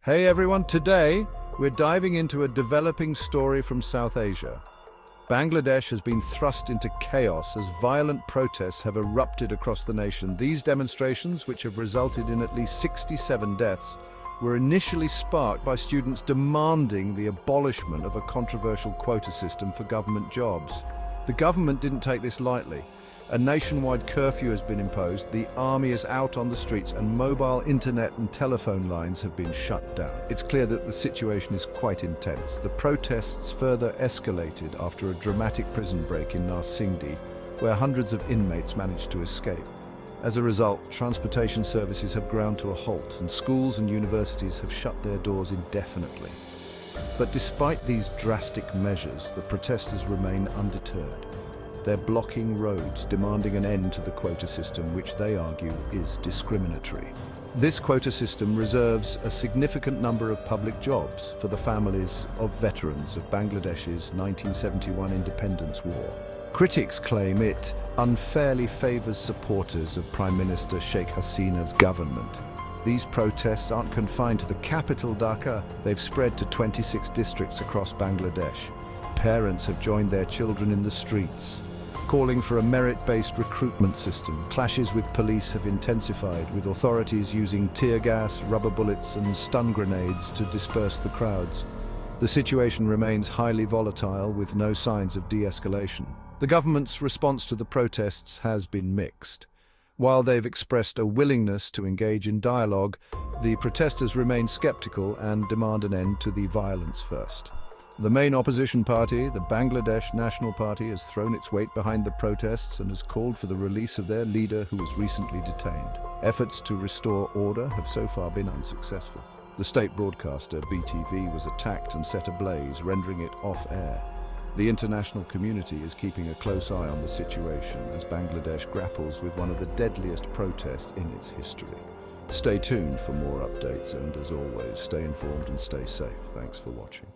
Hey everyone, today we're diving into a developing story from South Asia. Bangladesh has been thrust into chaos as violent protests have erupted across the nation. These demonstrations, which have resulted in at least 67 deaths, were initially sparked by students demanding the abolishment of a controversial quota system for government jobs. The government didn't take this lightly. A nationwide curfew has been imposed, the army is out on the streets, and mobile internet and telephone lines have been shut down. It's clear that the situation is quite intense. The protests further escalated after a dramatic prison break in Narsingdi, where hundreds of inmates managed to escape. As a result, transportation services have ground to a halt, and schools and universities have shut their doors indefinitely. But despite these drastic measures, the protesters remain undeterred. They're blocking roads, demanding an end to the quota system, which they argue is discriminatory. This quota system reserves a significant number of public jobs for the families of veterans of Bangladesh's 1971 independence war. Critics claim it unfairly favors supporters of Prime Minister Sheikh Hasina's government. These protests aren't confined to the capital, Dhaka. They've spread to 26 districts across Bangladesh. Parents have joined their children in the streets, calling for a merit-based recruitment system. Clashes with police have intensified, with authorities using tear gas, rubber bullets and stun grenades to disperse the crowds. The situation remains highly volatile, with no signs of de-escalation. The government's response to the protests has been mixed. While they've expressed a willingness to engage in dialogue, the protesters remain skeptical and demand an end to the violence first. The main opposition party, the Bangladesh National Party, has thrown its weight behind the protests and has called for the release of their leader, who was recently detained. Efforts to restore order have so far been unsuccessful. The state broadcaster, BTV, was attacked and set ablaze, rendering it off-air. The international community is keeping a close eye on the situation as Bangladesh grapples with one of the deadliest protests in its history. Stay tuned for more updates and, as always, stay informed and stay safe. Thanks for watching.